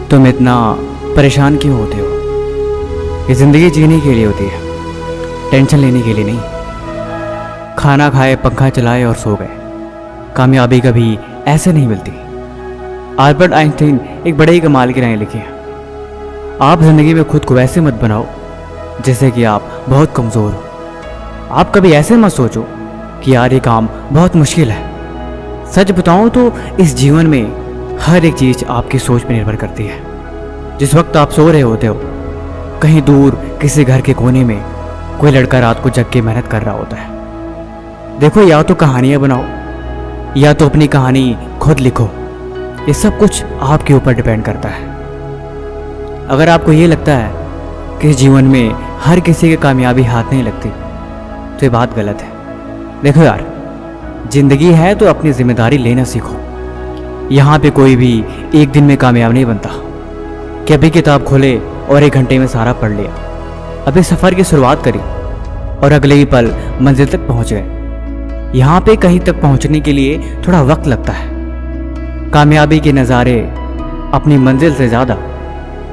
तुम इतना परेशान क्यों होते हो? ये ज़िंदगी जीने के लिए होती है, टेंशन लेने के लिए नहीं। खाना खाए, पंखा चलाए और सो गए। कामयाबी कभी ऐसे नहीं मिलती। अल्बर्ट आइंस्टीन एक बड़े ही कमाल की राय लिखी है, आप ज़िंदगी में खुद को वैसे मत बनाओ जैसे कि आप बहुत कमज़ोर हो। आप कभी ऐसे मत सोचो कि यार ये काम बहुत मुश्किल है। सच बताऊं तो इस जीवन में हर एक चीज़ आपकी सोच पर निर्भर करती है। जिस वक्त आप सो रहे होते हो, कहीं दूर किसी घर के कोने में कोई लड़का रात को जग के मेहनत कर रहा होता है। देखो, या तो कहानियाँ बनाओ या तो अपनी कहानी खुद लिखो। ये सब कुछ आपके ऊपर डिपेंड करता है। अगर आपको ये लगता है कि इस जीवन में हर किसी की कामयाबी हाथ नहीं लगती तो ये बात गलत है। देखो यार, जिंदगी है तो अपनी जिम्मेदारी लेना सीखो। यहाँ पे कोई भी एक दिन में कामयाब नहीं बनता कि अभी किताब खोले और 1 घंटे में सारा पढ़ लिया। अभी सफ़र की शुरुआत करी और अगले ही पल मंजिल तक पहुँच गए। यहाँ पे कहीं तक पहुँचने के लिए थोड़ा वक्त लगता है। कामयाबी के नज़ारे अपनी मंजिल से ज़्यादा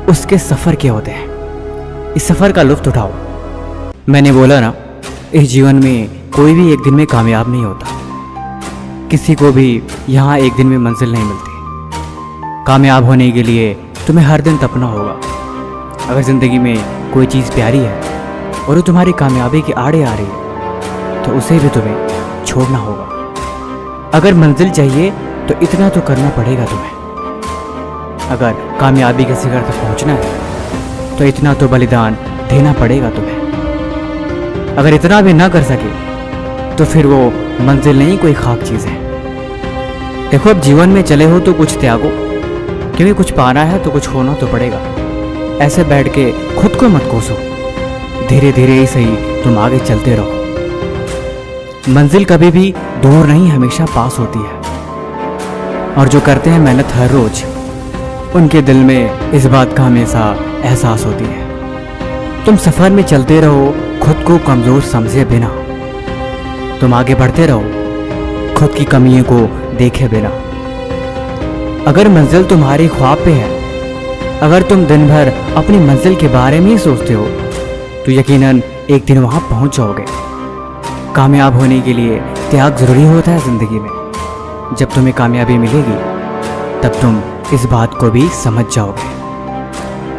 उसके सफ़र के होते हैं। इस सफ़र का लुत्फ़ उठाओ। मैंने बोला ना, इस जीवन में कोई भी एक दिन में कामयाब नहीं होता। किसी को भी यहाँ एक दिन में मंजिल नहीं मिलती। कामयाब होने के लिए तुम्हें हर दिन तपना होगा। अगर ज़िंदगी में कोई चीज़ प्यारी है और वो तुम्हारी कामयाबी के आड़े आ रही है तो उसे भी तुम्हें छोड़ना होगा। अगर मंजिल चाहिए तो इतना तो करना पड़ेगा तुम्हें। अगर कामयाबी के शिखर तक पहुंचना है तो इतना तो बलिदान देना पड़ेगा तुम्हें। अगर इतना भी ना कर सके तो फिर वो मंजिल नहीं, कोई खाक चीज़ है। देखो, अब जीवन में चले हो तो कुछ त्यागो, क्योंकि कुछ पाना है तो कुछ होना तो पड़ेगा। ऐसे बैठ के खुद को मत कोसो। धीरे धीरे ही सही तुम आगे चलते रहो। मंजिल कभी भी दूर नहीं, हमेशा पास होती है। और जो करते हैं मेहनत हर रोज, उनके दिल में इस बात का हमेशा एहसास होती है। तुम सफ़र में चलते रहो, खुद को कमज़ोर समझे बिना। तुम आगे बढ़ते रहो, खुद की कमियों को देखे बिना। अगर मंजिल तुम्हारी ख्वाब पे है, अगर तुम दिन भर अपनी मंजिल के बारे में ही सोचते हो तो यकीनन एक दिन वहाँ पहुँच जाओगे। कामयाब होने के लिए त्याग ज़रूरी होता है ज़िंदगी में। जब तुम्हें कामयाबी मिलेगी तब तुम इस बात को भी समझ जाओगे।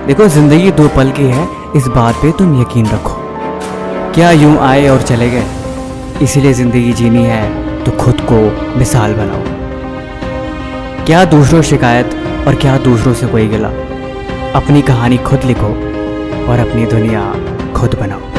देखो, ज़िंदगी 2 पल की है, इस बात पे तुम यकीन रखो। क्या यूं आए और चले गए? इसीलिए ज़िंदगी जीनी है तो खुद को मिसाल बनाओ। क्या दूसरों शिकायत और क्या दूसरों से कोई गिला। अपनी कहानी खुद लिखो और अपनी दुनिया खुद बनाओ।